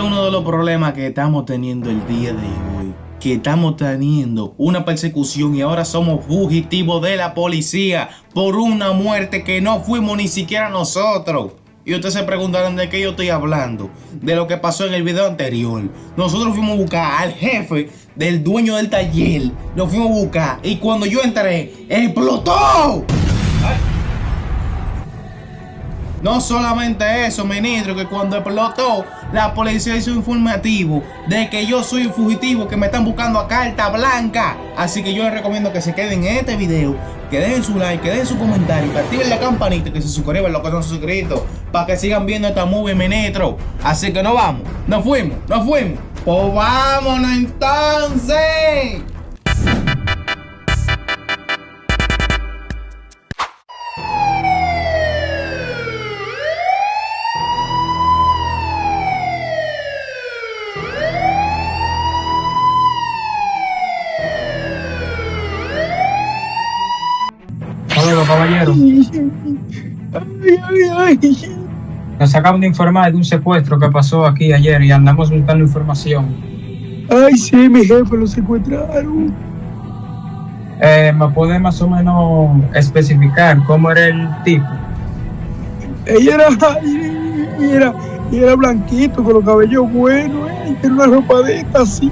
es uno de los problemas que estamos teniendo el día de hoy. Que estamos teniendo una persecución y ahora somos fugitivos de la policía por una muerte que no fuimos ni siquiera nosotros. Y ustedes se preguntarán de qué yo estoy hablando. De lo que pasó en el video anterior. Nosotros fuimos a buscar al jefe del dueño del taller. Lo fuimos a buscar y cuando yo entré, ¡explotó! No solamente eso, ministro, que cuando explotó, la policía hizo un informativo de que yo soy un fugitivo, que me están buscando a carta blanca. Así que yo les recomiendo que se queden en este video, que dejen su like, que dejen su comentario, que activen la campanita, que se suscriban los que son suscritos, para que sigan viendo esta movie, ministro. Así que nos vamos, nos fuimos. Pues vámonos entonces. Hola, caballero. Nos acaban de informar de un secuestro que pasó aquí ayer y andamos buscando información. Ay, sí, mi jefe lo secuestraron. ¿Me puede más o menos especificar cómo era el tipo? Ella era blanquito, con los cabellos buenos, tiene una ropadita así.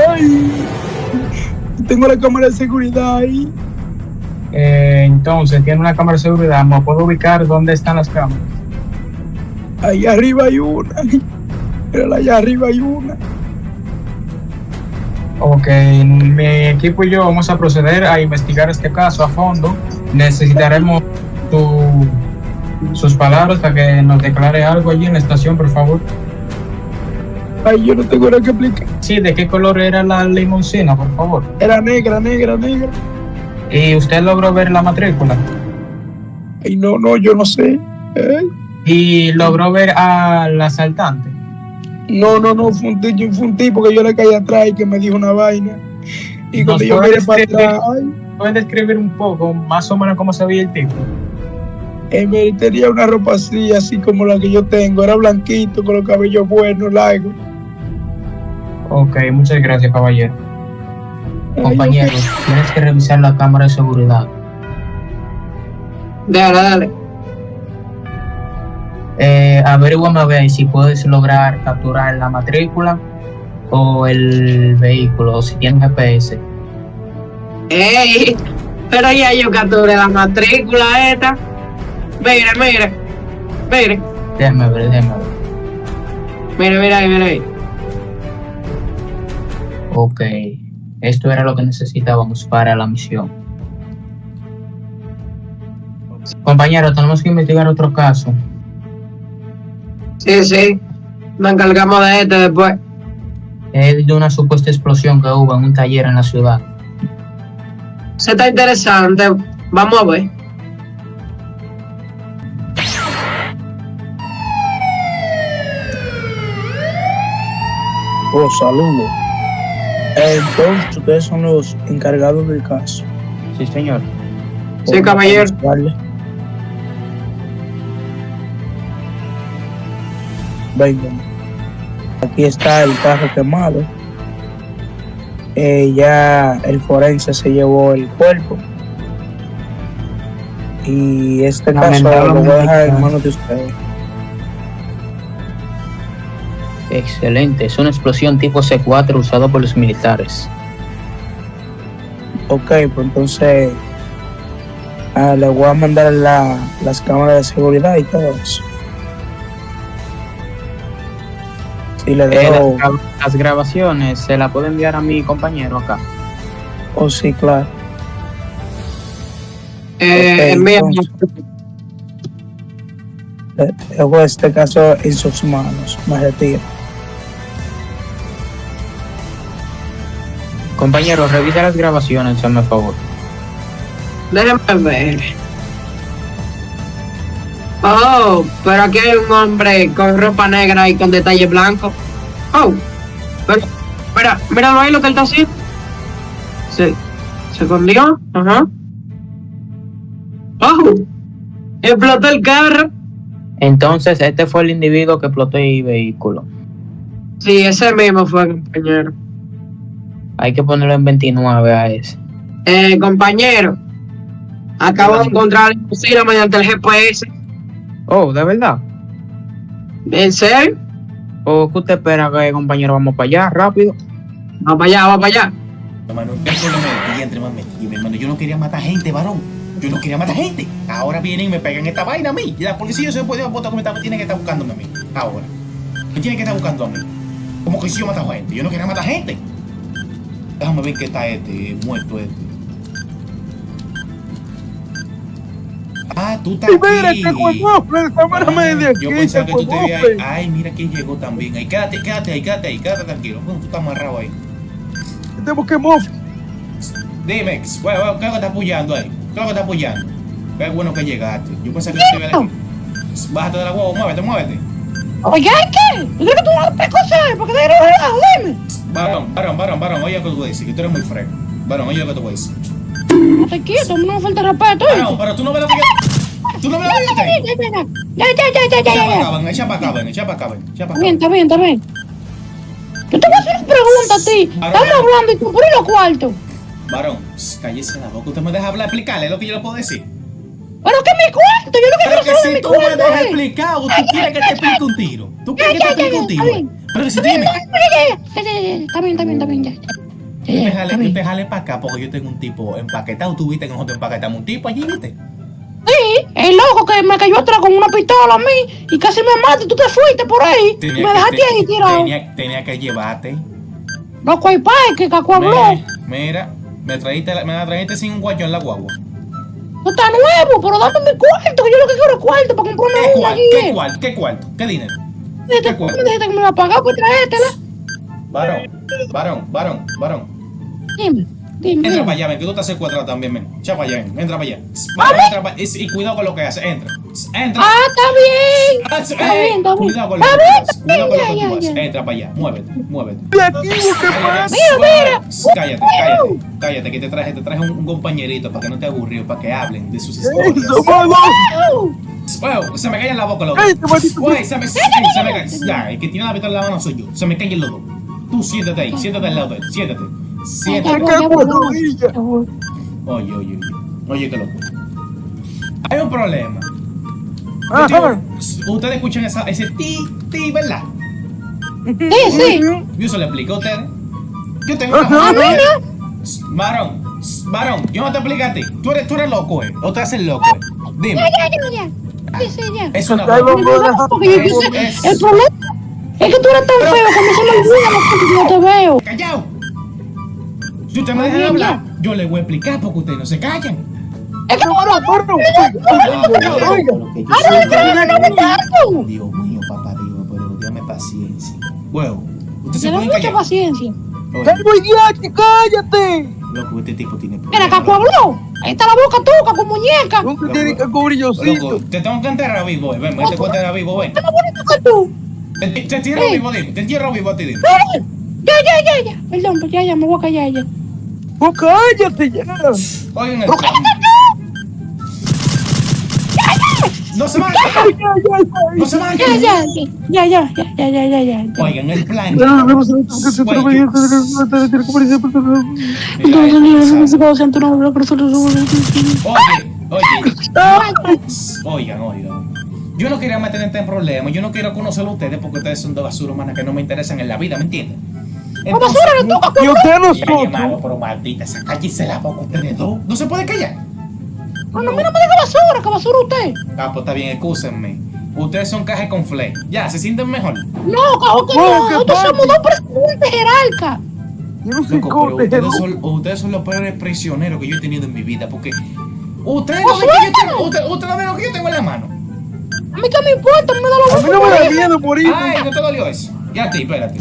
Ay, tengo la cámara de seguridad ahí. Entonces, tiene una cámara de seguridad. ¿Me puedo ubicar dónde están las cámaras? Allá arriba hay una. Pero allá arriba hay una. Ok, mi equipo y yo vamos a proceder a investigar este caso a fondo. Necesitaremos sus palabras para que nos declare algo allí en la estación, por favor. Ay, yo no tengo nada que explicar. Sí, ¿de qué color era la limusina, por favor? Era negra. ¿Y usted logró ver la matrícula? Ay, no, yo no sé. ¿Y logró ver al asaltante? No, fue un tipo que yo le caí atrás y que me dijo una vaina. Y cuando yo miré para atrás, ¿pueden describir un poco más o menos cómo se veía el tipo? Él tenía una ropa así como la que yo tengo. Era blanquito, con los cabellos buenos, largos. Ok, muchas gracias, caballero. Compañero, tienes que revisar la cámara de seguridad. Dale. Averíguame a ver si puedes lograr capturar la matrícula o el vehículo, o si tienes GPS. Ey, pero ya yo capturé la matrícula esta. Mire. Déjame ver. Mira ahí. Ok, esto era lo que necesitábamos para la misión. Compañero, tenemos que investigar otro caso. Sí. Nos encargamos de este después. Es de una supuesta explosión que hubo en un taller en la ciudad. Se está interesante. Vamos a ver. Oh, saludos. Entonces, ustedes son los encargados del caso. Sí, señor. Sí, caballero. Vengan. Aquí está el carro quemado. Ya el forense se llevó el cuerpo. Y este caso lo voy a dejar en manos de ustedes. Excelente, es una explosión tipo C4 usada por los militares. Ok, pues entonces le voy a mandar las cámaras de seguridad y todo eso. Y le dejo... las grabaciones se las puede enviar a mi compañero acá. Oh, sí, claro. Entonces, dejo este caso en sus manos. Me retiro. Compañero, revisa las grabaciones, hazme favor. déjame ver. Oh, pero aquí hay un hombre con ropa negra y con detalle blanco. Oh, pero, míralo ahí lo que él está haciendo. Se escondió. Ajá. Oh, explotó el carro. Entonces, este fue el individuo que explotó el vehículo. Sí, ese mismo fue, compañero. Hay que ponerlo en 29 a ese. Compañero, acabo de encontrar la limusina mediante el GPS. Oh, ¿de verdad? ¿En serio? ¿O qué usted espera que, compañero, vamos para allá rápido? Vamos para allá, vamos para allá. Hermano, el problema es que entre más metido, hermano. Yo no quería matar gente, varón. Yo no quería matar gente. Ahora vienen y me pegan esta vaina a mí. Y la policía se puede votar como tiene que estar buscándome a mí. Ahora. Me tiene que estar buscando a mí. Como que si yo mataba gente. Yo no quería matar gente. Déjame ver qué está muerto este. Ah, tú estás Y mira aquí. que cuemofle, cámara de aquí. Yo pensaba que tú te veías ahí. Cuemofle. Ay, mira quién llegó también. Ahí, quédate ahí, quédate tranquilo. Bueno, tú estás amarrado ahí. Tenemos que mofle. Dime, ¿qué es lo que está apoyando ahí? ¿Qué es lo que está apoyando? Qué bueno que llegaste. Yo pensé que tú te aquí. Bájate de la guagua, muévete. Oye, ¿qué? ¿Tú crees que tú vas a pescocer? ¿Por qué te relajo? Dime. Varón, oye lo que tú dices, que tú eres muy fresco. Varón, oye lo que tú dices. No te quieto, a mí no me falta respeto. Varón, pero tú no ves lo que yo... ¿Tú no ves lo que yo tengo? Ya. Echa para acá, ven. Está bien. Yo te voy a hacer una pregunta a ti. Estamos hablando y tú por ahí los cuartos. Varón, cállese la boca. Usted me deja hablar, explicarle lo que yo le puedo decir. Pero que mi cuarto, yo lo que Pero quiero que saber es si mi tú me cuarto. dejas explicar o tú quieres que te explique un tiro. ¿Tú quieres que te explique un tiro? Pero que si dime. Está bien, ya. Yo te jale para acá porque yo tengo un tipo empaquetado. Tú viste que nosotros empaquetamos un tipo allí, ¿viste? Sí, el loco que me cayó atrás con una pistola a mí y casi me mata y tú te fuiste por ahí. Me dejaste ahí tirado. Tenía que llevarte. Loco hay pay que Caco habló. Mira, me la trajiste sin un guayo en la guagua. No está nuevo, pero dame mi cuarto, que yo lo que quiero es cuarto para comprarme una guía. ¿Qué cuarto? ¿Qué dinero? Me dijiste que me va a pagar por traértela. Varón. Dime. Entra para allá, ven, que tú estás secuestrado también, ven. Echa para allá, ven. Entra para allá. Y cuidado con lo que haces, entra. Ah, está bien. Cuidado con lo que tú haces. Cuidado con lo que tú haces. Entra para allá, muévete. De aquí, ¿qué pasa? Cállate, que te traje un compañerito para que no te aburrido, para que hablen de sus historias. Eso, mano. Bueno, se me calla en la boca los Cállate, maldito. dos. Güey, se me calla. Ya, el que tiene la pistola en la mano soy yo. Se me callan los dos. Tú siéntate ahí, siéntate al lado de él, siéntate. ¿Qué por rodilla? Oye, qué loco. Hay un problema. Ajá. Ustedes escuchan ese ti, ¿verdad? Sí. Yo se lo explico a ustedes. Yo tengo Ajá. una varón, yo no te explico a ti. Tú eres loco, o te haces loco, Dime. Ya. Sí, ya. Es una Ay, broma. El problema es que tú eres tan feo que a mí se me olvida lo que yo te veo. ¡Callao! Si usted me deja hablar, yo le voy a explicar porque ustedes no se callan. Es que Dios mío, papá Dios, pero dame paciencia. Bueno, usted se Tienes puede mucha callar. paciencia. Oye, Tengo idiota, cállate. loco, este tipo tiene Mira, problemas. Caco habló. Ahí está la boca tuca con muñeca. ¿Dónde tiene que brillosito? Loco, te tengo que enterrar vivo, ven, te tengo que enterrar vivo, ven. Está más bonito que tú. Te entierro vivo, dime, te entierro vivo a ti, dime. Ya. Perdón, pues ya, me voy a callar ya. Oh, cállate ya. Oigan el plan. No se van a Ay, callar, ay, ay. no se van a callar. Ya. Oigan el plan. Oigan. Yo no quería meterme en problemas, yo no quiero conocerlo a ustedes porque ustedes son dos basuras humanas que no me interesan en la vida, ¿me entienden? Entonces, Y usted oye, nosotros. hermano, pero maldita, esa cállese la boca ustedes dos. No se puede callar. No me diga basura, que basura usted. Ah, pues está bien, excúsenme. Ustedes son cajas con fle. Ya, ¿se sienten mejor? No, cabrón, que No, no. ¿qué Nosotros pasa? somos dos presidentes jerarcas. Yo no soy Loco, pero corte. ustedes son los peores prisioneros que yo he tenido en mi vida porque ustedes Pues no ven que yo tengo, ustedes no ven lo que yo tengo en la mano. A mí que me importa, me da A lo mí no me da miedo morir. Ay, no te dolió eso. Ya, espérate.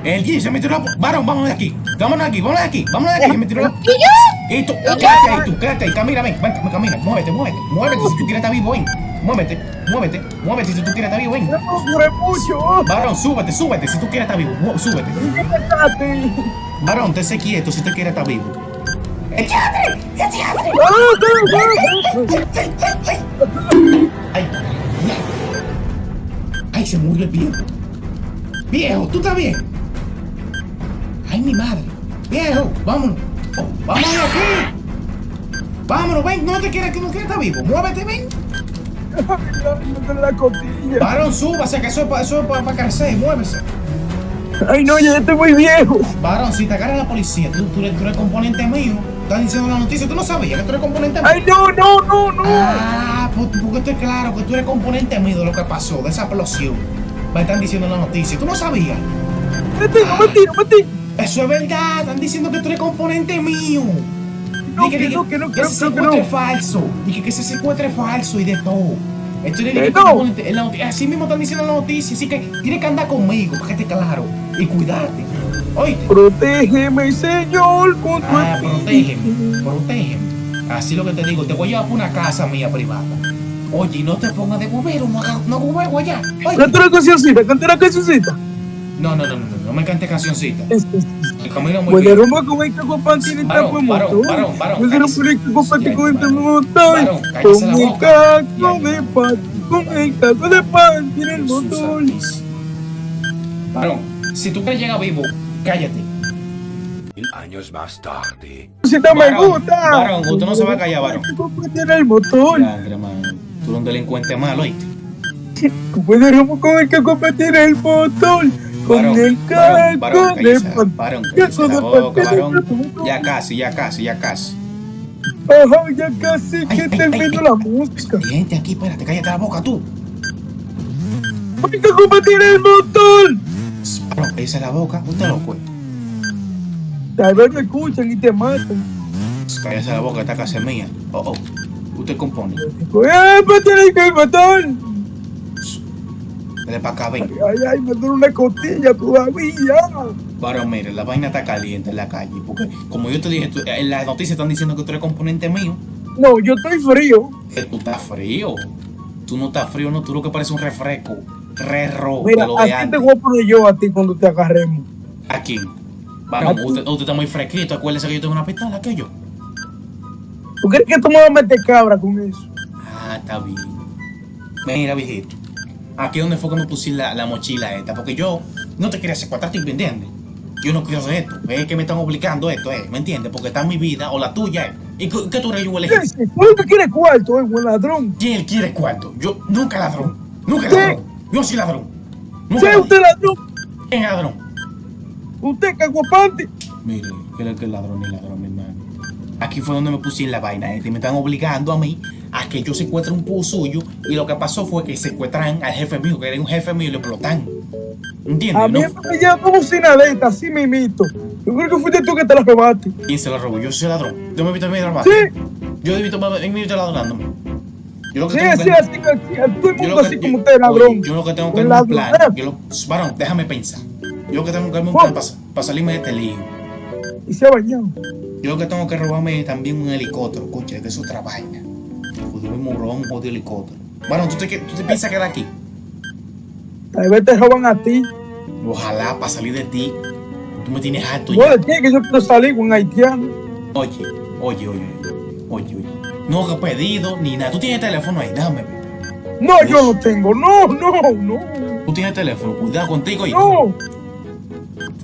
El G se me tiró la... Varón, vámonos de aquí. Vámonos de aquí. Se me tiró la... ¿Y yo? Y tú, quédate ahí, camina, ven, camina, muévete. Si tú quieres estar vivo, ven. muévete, muévete, muévete si tú quieres estar vivo, ven. No juré mucho. Varón, súbete, súbete si tú quieres estar vivo, súbete. Quédate. Varón, te sé quieto si te quieres estar vivo. ¡Echate! ¡Echate! ¡Ay! ¡Ay, se murió el viejo! ¡Viejo, tú estás bien! ¡Ay, mi madre! ¡Viejo, vámonos! Oh, ¡vámonos de aquí! ¡Vámonos, ven! No quieres estar vivo. ¡Muévete, ven! Me duele la costilla. Varón, súbase, que eso es para crecer. ¡Muévese! Ay, no, ya estoy muy viejo. Varón, si te agarra la policía, tú eres componente mío. Están diciendo la noticia, tú no sabías que tú eres componente mío. Ay, no. Ah, porque estoy claro que tú eres componente mío de lo que pasó, de esa explosión. Me están diciendo en la noticia, tú no sabías. Me tiro. Eso es verdad, están diciendo que tú eres componente mío. No, Dije que no, que ese secuestro es falso. Dije que ese secuestro es falso y de todo. Esto le dije no. así mismo están diciendo en la noticia, así que tienes que andar conmigo, para que esté claro. Y cuidarte. Oíste. Protégeme, Señor, con tu espíritu. Protégeme. Así lo que te digo, te voy a llevar para una casa mía privada. Oye, y no te pongas de bombero, no hagas huevo allá. Canta una cancioncita. No me cante cancioncita. El camino muy Pues de bien. Roma con el caco panty Varón, Pues de Roma con el caco panty con el motor. Varón, cállese la Con el boca. caco de panty, con el caco de panty en el motor. Varón, si tú quieres llegar vivo, cállate. 1000 años más tarde. Si te me Varón, gusta. varón, usted no se va a callar, varón. En el motor. Ya, hermano, tú eres un delincuente malo, ¿oíste? Pues de Roma con el caco panty en el motor. Con el caco de panty. Varón, Caco cállese la de boca, panty. varón. Ya casi. Ajá, ya casi que termino la música. Hay gente aquí, espérate, cállate la boca tú. ¡Hay que combatir el motor! Varón, cállese la boca, usted loco. Tal vez me escuchan y te matan. Cállese la boca, esta casa es mía. Usted compone. ¡Tiene que matar! Dale para acá, ven. Ay, me duele una costilla todavía. Varón, mire, la vaina está caliente en la calle. Porque, como yo te dije, en las noticias están diciendo que tú eres componente mío. No, yo estoy frío. Que tú estás frío. Tú no estás frío, no. Tú lo que parece un refresco. Re-ro Mira, de lo de aquí te antes. voy a poner yo a ti cuando te agarremos. Aquí. Varón, Aquí. usted está muy fresquito. Acuérdese que yo tengo una pistola, que yo. ¿Tú crees que tú me vas a meter cabra con eso? Ah, está bien. Mira, viejito. Aquí es donde fue que me puse la mochila esta. Porque yo no te quería secuestrar, ¿me entiendes? Yo no quiero hacer esto. Es que me están obligando esto, ¿me entiendes? Porque está en mi vida o la tuya, ¿Y qué tú eres yo elegir? ¿Qué? ¿Tú lo que quieres cuarto, buen ladrón? ¿Quién quiere cuarto? Yo nunca ladrón. Nunca ¿Qué? ladrón. Yo soy ladrón. Nunca ¿Sí, ladrón. usted ladrón? ¿Quién es ladrón? ¿Usted caguapante? Mire, que es ladrón ni ladrón, mi hermano. Aquí fue donde me puse en la vaina, y me están obligando a mí a que yo secuestre un púo suyo. Y lo que pasó fue que secuestran al jefe mío, que era un jefe mío, y lo explotan. ¿Entiendes? A mí ¿No? me llama bocina de esta, así mismito. Yo creo que fuiste tú que te la robaste. ¿Quién se lo robó? Yo soy ladrón. ¿Tú me has visto en mi trabajo? Sí, Yo he visto ladronándome. Yo lo que sí, tengo sí, que- así, todo el yo mundo lo que- así yo- como usted, ladrón. oye, yo lo que tengo que Un hacer un plan. ladrón. Varón, déjame pensar. Yo lo que tengo que hacer un plan para salirme de este lío. Y se ha bañado. Yo lo que tengo que robarme también un helicóptero, coche, de eso otra vaina. Joder, un morón, un jodido helicóptero. Varón, ¿tú te piensas quedar aquí? Tal vez te roban a ti. Ojalá para salir de ti. Tú me tienes harto No, ya. de ti, que yo quiero salir con un haitiano. Oye. No he pedido ni nada. Tú tienes teléfono ahí, déjame ver. No, yo no tengo. No. Tú tienes teléfono, cuidado contigo. No.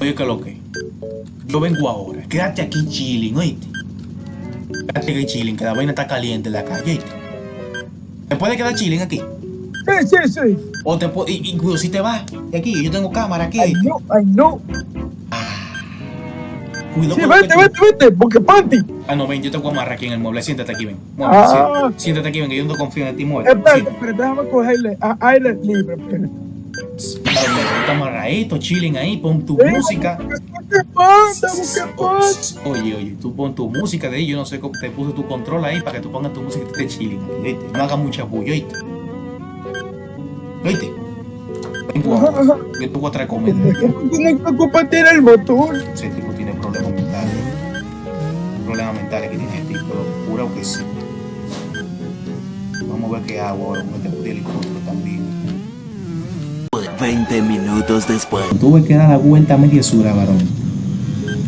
Oye, ¿qué es lo que? Yo vengo ahora. Quédate aquí chilling, oíste. Quédate aquí chilling, que la vaina está caliente en la calle, oíste. ¿Te puedes quedar chilling aquí? Sí. O te puedo, y cuidado si te vas de aquí, yo tengo cámara aquí. Ay, no. Cuidado Sí, con lo que vete, porque panty. no, ven, yo te voy a amarrar aquí en el mueble. Siéntate aquí, ven. Ah. Siéntate aquí, ven, que yo no confío en ti, muévete. Espérate, déjame cogerle aire libre. Espérate. Está amarradito, chilling ahí, pon tu música. Busque panda. Oye, tú pon tu música de ahí. Yo no sé cómo te puse tu control ahí para que tú pongas tu música y te estés chilling aquí, ¿oíste? No hagas mucha bulla, ¿oíste? ¿Oíste? Vengo ahora. Yo te voy a traer comida. Tienes que compartir el motor. Ese tipo tiene problemas mentales. Problemas mentales que tiene el tipo, lo juro que sí. Vamos a ver qué hago ahora con este helicóptero también. 20 minutos después. Tuve que dar la vuelta a media ciudad, varón.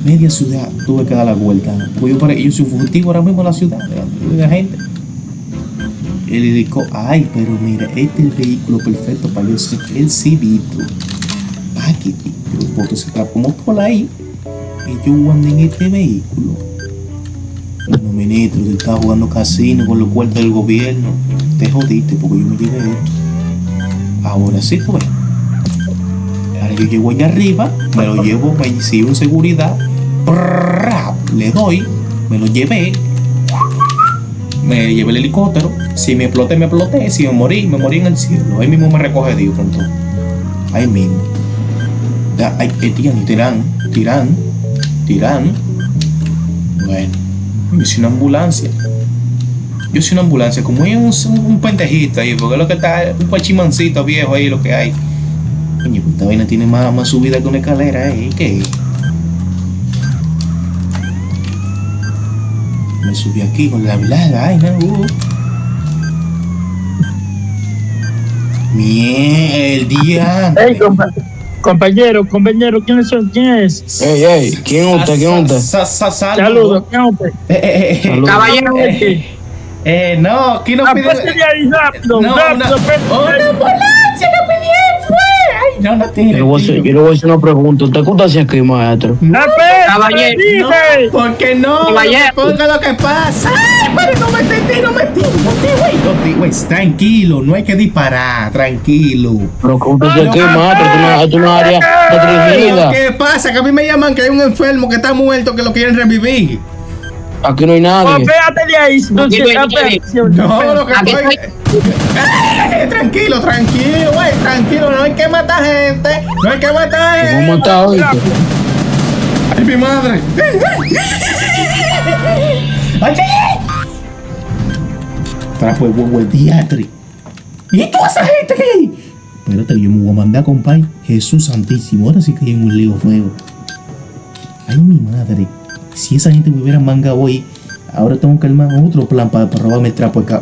Media ciudad tuve que dar la vuelta. Porque yo soy fugitivo ahora mismo en la ciudad. De la gente. El helicóptero. Ay, pero mira, este es el vehículo perfecto para yo ser el civito. Paquete. Yo puedo sacar como por ahí. Y yo ando en este vehículo. Bueno, ministro, tú estás jugando casino con los cuartos del gobierno. Te jodiste porque yo me llevé esto. Ahora sí, tú ves. Ahora yo llego allá arriba, me lo llevo, me sigo en seguridad. Le doy, me lo llevé. Me llevé el helicóptero. Si me exploté, me exploté. Si me morí en el cielo. Ahí mismo me recoge Dios pronto. Ahí mismo. Ay, tiran. Bueno, yo soy una ambulancia. Como hay un pentejito ahí, porque lo que está es un pachimancito viejo ahí, lo que hay. Coño, pues esta vaina tiene más subida que una escalera, ¿qué? Me subí aquí con la vaina, Mierda. Ey, compañero, ¿quién es? Ey, ¿quién es usted? Saludos, ¿quién es usted? Caballero, No, aquí no pide. Apártate ahí rápido, No, rápido, una ambulancia lo pidió, fue. Ay, no, no tiene. Yo le voy a hacer una pregunta. ¿Usted qué hace aquí, maestro? caballero, No, ¿por qué no? Caballero. Porque lo que pasa. Ay, pero no metí, güey. Tranquilo, no hay que disparar, tranquilo. Pero que usted hace aquí, maestro. Esto es una área restringida. ¿Qué pasa? Que a mí me llaman que hay un enfermo que está muerto que lo quieren revivir. Aquí no hay nadie. Apéate de ahí, No, lo que estoy. Tranquilo, güey, tranquilo, no hay que matar gente. ¿Cómo está hoy? Ay, mi madre. Trajo el huevo el diatre. ¿Y toda esa gente que hay? Espérate, yo me voy a mandar, compadre. Jesús santísimo, ahora sí que hay un lío feo. Ay, mi madre. Si esa gente me hubiera mangado hoy, ahora tengo que armar otro plan para robarme el trapo de